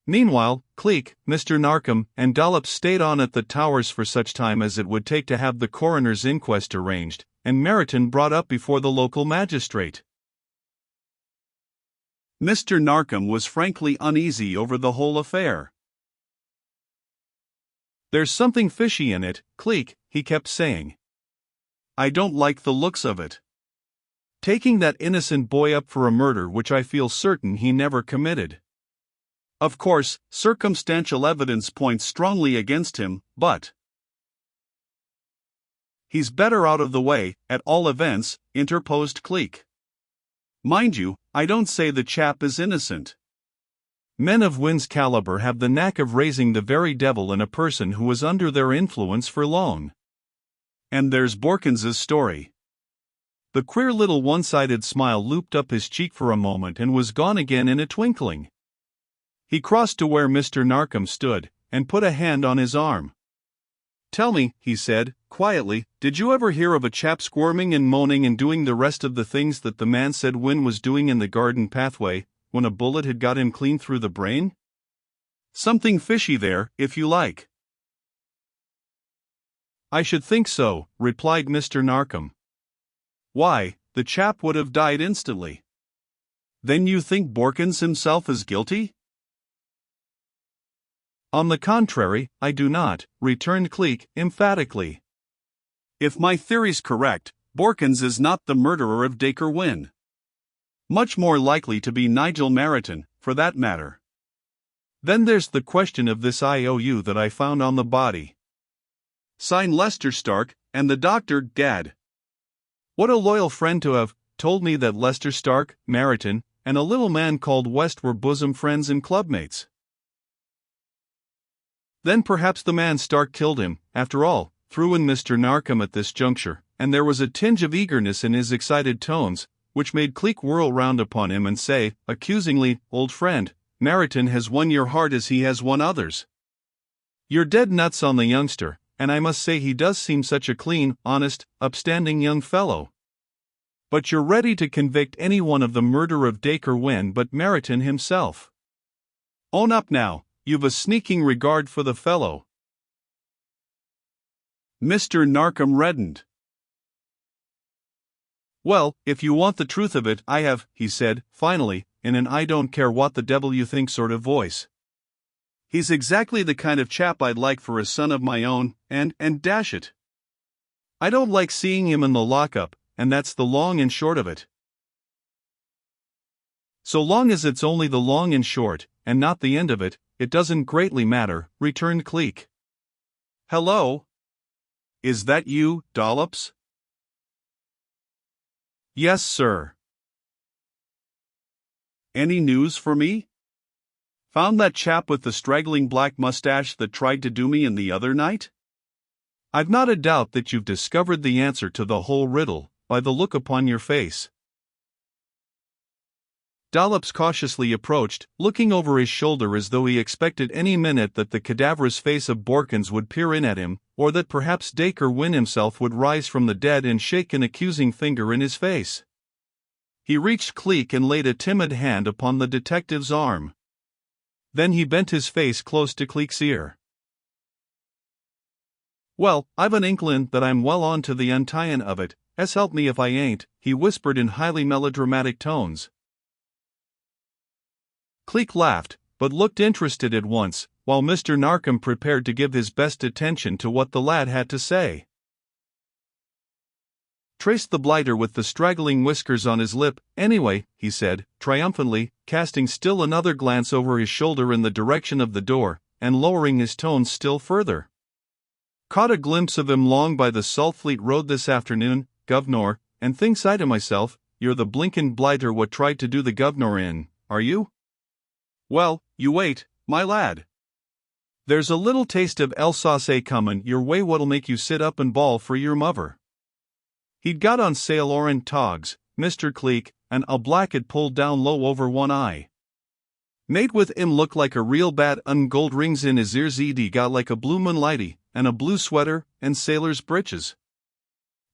Meanwhile, Cleek, Mr. Narkom, and Dollops stayed on at the Towers for such time as it would take to have the coroner's inquest arranged, and Meriton brought up before the local magistrate. Mr. Narkom was frankly uneasy over the whole affair. "There's something fishy in it, Cleek," he kept saying. "I don't like the looks of it. Taking that innocent boy up for a murder which I feel certain he never committed. Of course, circumstantial evidence points strongly against him, but he's better out of the way, at all events," interposed Cleek. "Mind you, I don't say the chap is innocent. Men of Wynn's caliber have the knack of raising the very devil in a person who was under their influence for long. And there's Borkins's story." The queer little one-sided smile looped up his cheek for a moment and was gone again in a twinkling. He crossed to where Mr. Narkom stood, and put a hand on his arm. "Tell me," he said, quietly, "did you ever hear of a chap squirming and moaning and doing the rest of the things that the man said Wynn was doing in the garden pathway, when a bullet had got him clean through the brain? Something fishy there, if you like." "I should think so," replied Mr. Narkom. "Why, the chap would have died instantly." "Then you think Borkins himself is guilty?" "On the contrary, I do not," returned Cleek, emphatically. "If my theory's correct, Borkins is not the murderer of Dacre Wynn. Much more likely to be Nigel Meriton, for that matter. Then there's the question of this IOU that I found on the body. Signed Lester Stark, and the doctor, Gad. What a loyal friend to have told me that Lester Stark, Meriton, and a little man called West were bosom friends and clubmates. Then perhaps the man Stark killed him, after all," threw in Mr. Narkom at this juncture, and there was a tinge of eagerness in his excited tones, which made Cleek whirl round upon him and say, accusingly, "Old friend, Meriton has won your heart as he has won others. You're dead nuts on the youngster, and I must say he does seem such a clean, honest, upstanding young fellow. But you're ready to convict anyone of the murder of Dacre Wynn but Meriton himself. Own up now, you've a sneaking regard for the fellow." Mr. Narkom reddened. "Well, if you want the truth of it, I have," he said, finally, in an I don't care what the devil you think sort of voice. "He's exactly the kind of chap I'd like for a son of my own, and dash it, I don't like seeing him in the lockup, and that's the long and short of it." "So long as it's only the long and short, and not the end of it, it doesn't greatly matter," returned Cleek. "Hello? Is that you, Dollops?" "Yes, sir." "Any news for me? Found that chap with the straggling black mustache that tried to do me in the other night?" "I've not a doubt that you've discovered the answer to the whole riddle, by the look upon your face." Dollops cautiously approached, looking over his shoulder as though he expected any minute that the cadaverous face of Borkins would peer in at him, or that perhaps Dacre Wynn himself would rise from the dead and shake an accusing finger in his face. He reached Cleek and laid a timid hand upon the detective's arm. Then he bent his face close to Cleek's ear. "Well, I've an inkling that I'm well on to the untyin' of it, as help me if I ain't," he whispered in highly melodramatic tones. Cleek laughed, but looked interested at once, while Mr. Narkom prepared to give his best attention to what the lad had to say. "Traced the blighter with the straggling whiskers on his lip, anyway," he said, triumphantly, casting still another glance over his shoulder in the direction of the door, and lowering his tones still further. "Caught a glimpse of him long by the Saltfleet Road this afternoon, guv'nor, and thinks I to myself, you're the blinkin' blighter what tried to do the guv'nor in, are you? Well, you wait, my lad. There's a little taste of Alsace comin' your way what'll make you sit up and bawl for your mother." He'd got on Sail Orient togs, Mr. Cleek, and a blacket pulled down low over one eye. Made with 'im look like a real bad gold rings in his ears, he'd got like a bloomin' lighty, and a blue sweater, and sailor's breeches.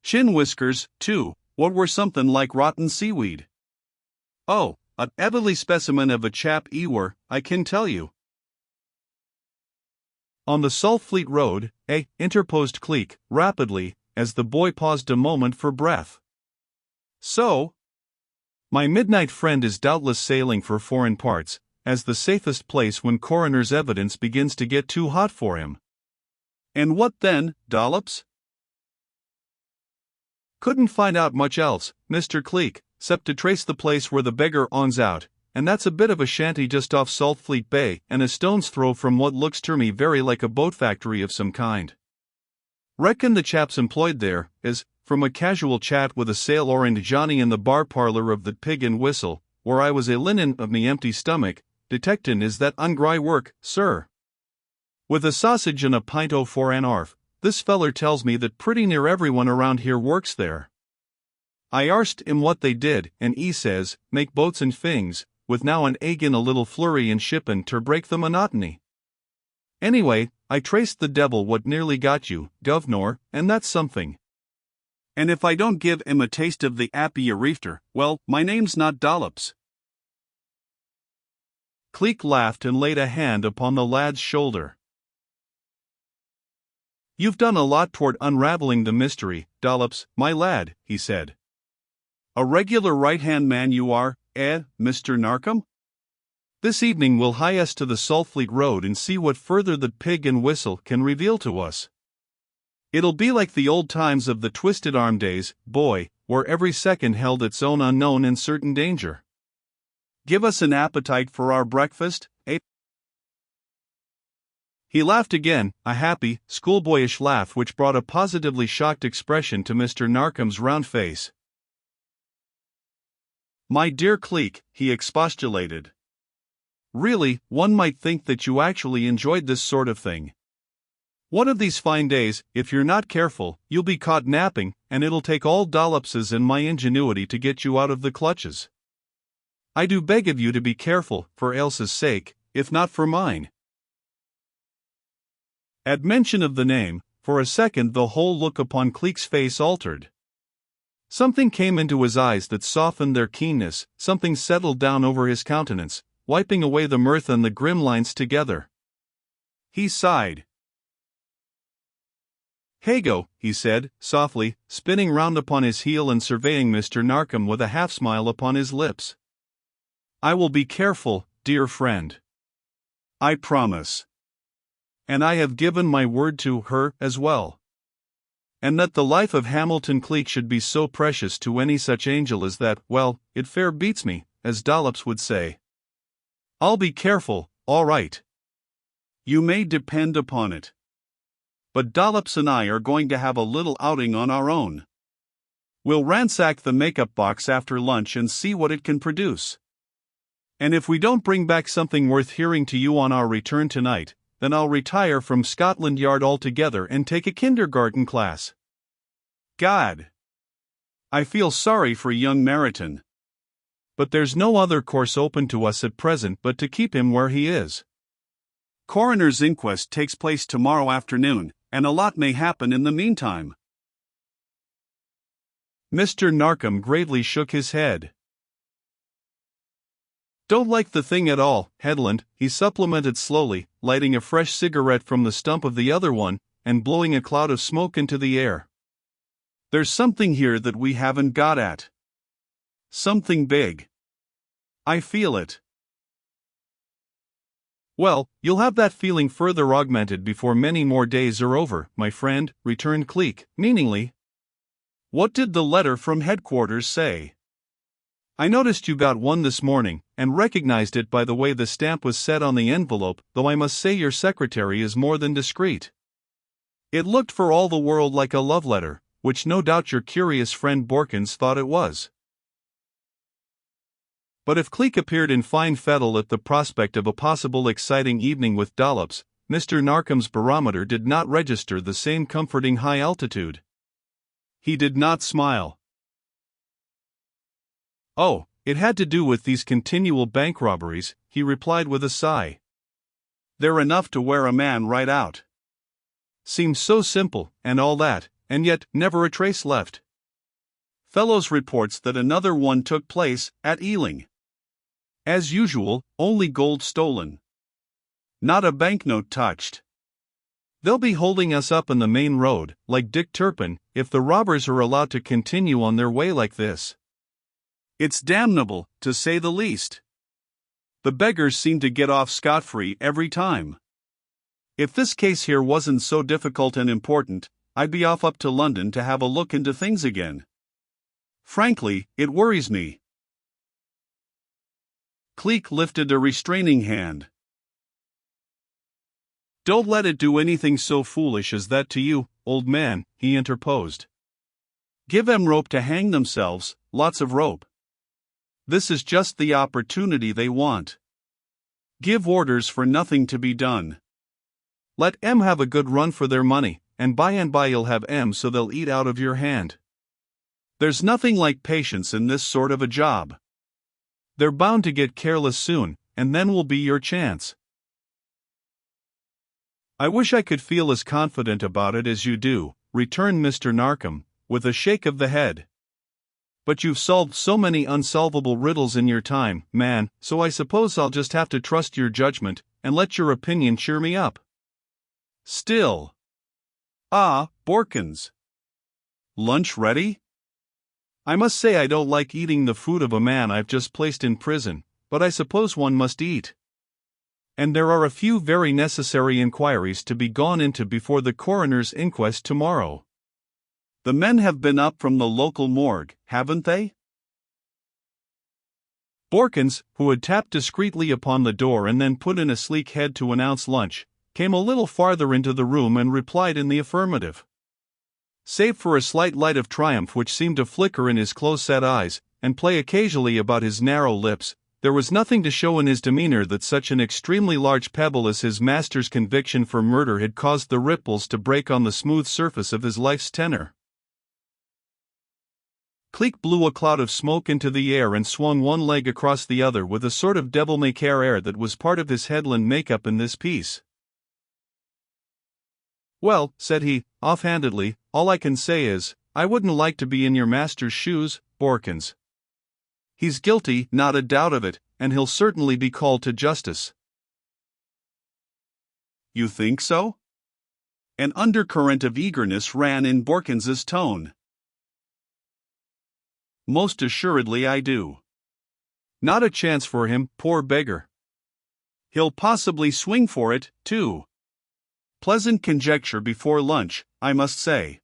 Chin whiskers, too, what were somethin' like rotten seaweed. Oh, a heavenly specimen of a chap 'e were, I can tell you. On the Saltfleet Road, interposed Cleek, rapidly, as the boy paused a moment for breath. So? My midnight friend is doubtless sailing for foreign parts, as the safest place when coroner's evidence begins to get too hot for him. And what then, Dollops? Couldn't find out much else, Mr. Cleek, except to trace the place where the beggar owns out, and that's a bit of a shanty just off Saltfleet Bay and a stone's throw from what looks to me very like a boat factory of some kind. Reckon the chaps employed there is, from a casual chat with a sail-oriented Johnny in the bar parlor of the Pig and Whistle, where I was a linen of me empty stomach, detectin' is that ungry work, sir. With a sausage and a pint o' for an arf, this feller tells me that pretty near everyone around here works there. I arst him what they did, and he says, make boats and things, with now an egg in a little flurry and shippin' ter break the monotony. Anyway, I traced the devil what nearly got you, governor, and that's something. And if I don't give him a taste of the appy reefter, well, my name's not Dollops. Cleek laughed and laid a hand upon the lad's shoulder. You've done a lot toward unraveling the mystery, Dollops, my lad, he said. A regular right-hand man you are, Mr. Narkom? This evening we'll hie us to the Saltfleet Road and see what further the Pig and Whistle can reveal to us. It'll be like the old times of the Twisted Arm days, boy, where every second held its own unknown and certain danger. Give us an appetite for our breakfast, eh? He laughed again, a happy, schoolboyish laugh which brought a positively shocked expression to Mr. Narkom's round face. My dear Cleek, he expostulated. Really, one might think that you actually enjoyed this sort of thing. One of these fine days, if you're not careful, you'll be caught napping, and it'll take all Dollops's and my ingenuity to get you out of the clutches. I do beg of you to be careful, for Elsa's sake, if not for mine. At mention of the name, for a second the whole look upon Cleek's face altered. Something came into his eyes that softened their keenness, something settled down over his countenance, wiping away the mirth and the grim lines together. He sighed. Hago, he said, softly, spinning round upon his heel and surveying Mr. Narkom with a half-smile upon his lips. I will be careful, dear friend. I promise. And I have given my word to her as well. And that the life of Hamilton Cleek should be so precious to any such angel as that, well, it fair beats me, as Dollops would say. I'll be careful, all right. You may depend upon it. But Dollops and I are going to have a little outing on our own. We'll ransack the makeup box after lunch and see what it can produce. And if we don't bring back something worth hearing to you on our return tonight, then I'll retire from Scotland Yard altogether and take a kindergarten class. God! I feel sorry for young Meriton. But there's no other course open to us at present but to keep him where he is. Coroner's inquest takes place tomorrow afternoon, and a lot may happen in the meantime. Mr. Narkom gravely shook his head. Don't like the thing at all, Headland, he supplemented slowly, lighting a fresh cigarette from the stump of the other one, and blowing a cloud of smoke into the air. There's something here that we haven't got at. Something big. I feel it. Well, you'll have that feeling further augmented before many more days are over, my friend, returned Cleek, meaningly. What did the letter from headquarters say? I noticed you got one this morning, and recognized it by the way the stamp was set on the envelope, though I must say your secretary is more than discreet. It looked for all the world like a love letter, which no doubt your curious friend Borkins thought it was. But if Cleek appeared in fine fettle at the prospect of a possible exciting evening with Dollops, Mr. Narkom's barometer did not register the same comforting high altitude. He did not smile. Oh, it had to do with these continual bank robberies, he replied with a sigh. They're enough to wear a man right out. Seems so simple, and all that, and yet never a trace left. Fellows reports that another one took place at Ealing. As usual, only gold stolen. Not a banknote touched. They'll be holding us up in the main road, like Dick Turpin, if the robbers are allowed to continue on their way like this. It's damnable, to say the least. The beggars seem to get off scot-free every time. If this case here wasn't so difficult and important, I'd be off up to London to have a look into things again. Frankly, it worries me." Cleek lifted a restraining hand. "Don't let it do anything so foolish as that to you, old man," he interposed. "Give 'em rope to hang themselves, lots of rope. This is just the opportunity they want. Give orders for nothing to be done. Let 'em have a good run for their money, and by you'll have 'em so they'll eat out of your hand. There's nothing like patience in this sort of a job. They're bound to get careless soon, and then will be your chance." "I wish I could feel as confident about it as you do," returned Mr. Narkom, with a shake of the head. "But you've solved so many unsolvable riddles in your time, man, so I suppose I'll just have to trust your judgment, and let your opinion cheer me up. Still. Ah, Borkins. Lunch ready? I must say I don't like eating the food of a man I've just placed in prison, but I suppose one must eat. And there are a few very necessary inquiries to be gone into before the coroner's inquest tomorrow. The men have been up from the local morgue, haven't they?" Borkins, who had tapped discreetly upon the door and then put in a sleek head to announce lunch, came a little farther into the room and replied in the affirmative. Save for a slight light of triumph which seemed to flicker in his close-set eyes, and play occasionally about his narrow lips, there was nothing to show in his demeanor that such an extremely large pebble as his master's conviction for murder had caused the ripples to break on the smooth surface of his life's tenor. Cleek blew a cloud of smoke into the air and swung one leg across the other with a sort of devil-may-care air that was part of his headland make-up in this piece. "Well," said he, offhandedly, "all I can say is, I wouldn't like to be in your master's shoes, Borkins. He's guilty, not a doubt of it, and he'll certainly be called to justice." "You think so?" An undercurrent of eagerness ran in Borkins's tone. "Most assuredly I do. Not a chance for him, poor beggar. He'll possibly swing for it, too. Pleasant conjecture before lunch, I must say.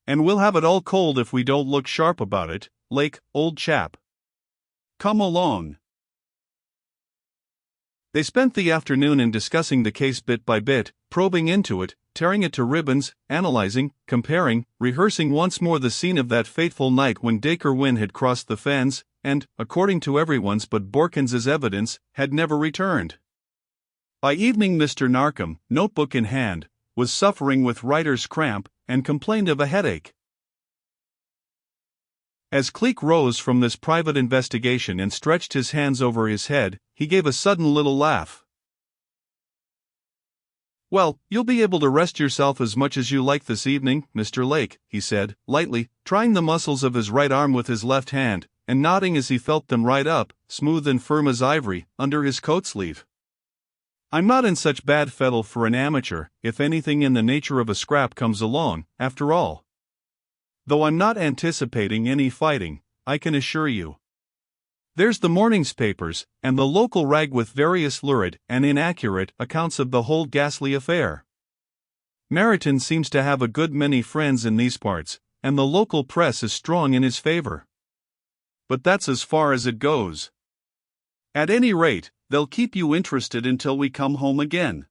And we'll have it all cold if we don't look sharp about it, Lake, old chap. Come along." They spent the afternoon in discussing the case bit by bit, probing into it, tearing it to ribbons, analyzing, comparing, rehearsing once more the scene of that fateful night when Dacre Wynne had crossed the fens, and, according to everyone's but Borkins's evidence, had never returned. By evening Mr. Narkom, notebook in hand, was suffering with writer's cramp, and complained of a headache. As Cleek rose from this private investigation and stretched his hands over his head, he gave a sudden little laugh. "Well, you'll be able to rest yourself as much as you like this evening, Mr. Lake," he said, lightly, trying the muscles of his right arm with his left hand, and nodding as he felt them right up, smooth and firm as ivory, under his coat sleeve. "I'm not in such bad fettle for an amateur, if anything in the nature of a scrap comes along, after all. Though I'm not anticipating any fighting, I can assure you. There's the morning's papers, and the local rag with various lurid and inaccurate accounts of the whole ghastly affair. Meryton seems to have a good many friends in these parts, and the local press is strong in his favor. But that's as far as it goes. At any rate, they'll keep you interested until we come home again.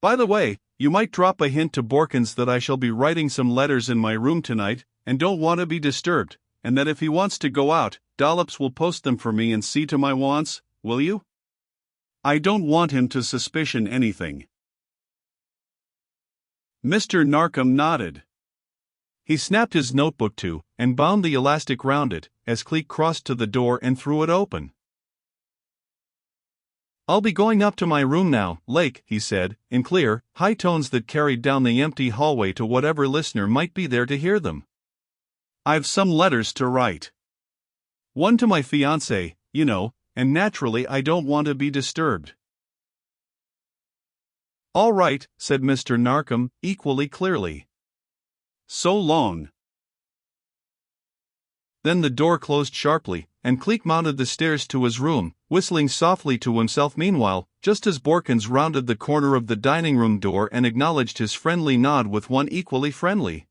By the way, you might drop a hint to Borkins that I shall be writing some letters in my room tonight, and don't want to be disturbed, and that if he wants to go out, Dollops will post them for me and see to my wants, will you? I don't want him to suspicion anything." Mr. Narkom nodded. He snapped his notebook to, and bound the elastic round it, as Cleek crossed to the door and threw it open. "I'll be going up to my room now, Lake," he said, in clear, high tones that carried down the empty hallway to whatever listener might be there to hear them. "I've some letters to write. One to my fiancée, you know, and naturally I don't want to be disturbed." All right, said Mr. Narkom, equally clearly. So long. Then the door closed sharply, and Cleek mounted the stairs to his room, whistling softly to himself meanwhile, just as Borkins rounded the corner of the dining room door and acknowledged his friendly nod with one equally friendly.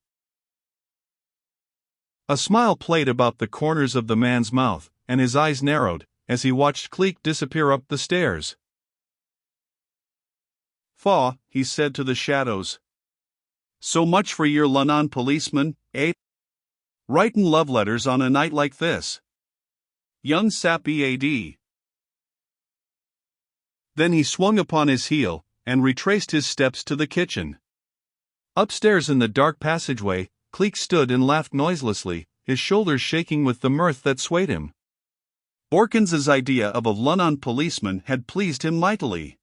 A smile played about the corners of the man's mouth, and his eyes narrowed, as he watched Cleek disappear up the stairs. "Faw," he said to the shadows. "So much for your London policeman, eh? Writin' love letters on a night like this. Young sappy AD." Then he swung upon his heel, and retraced his steps to the kitchen. Upstairs in the dark passageway, Cleek stood and laughed noiselessly, his shoulders shaking with the mirth that swayed him. Borkins's idea of a London policeman had pleased him mightily.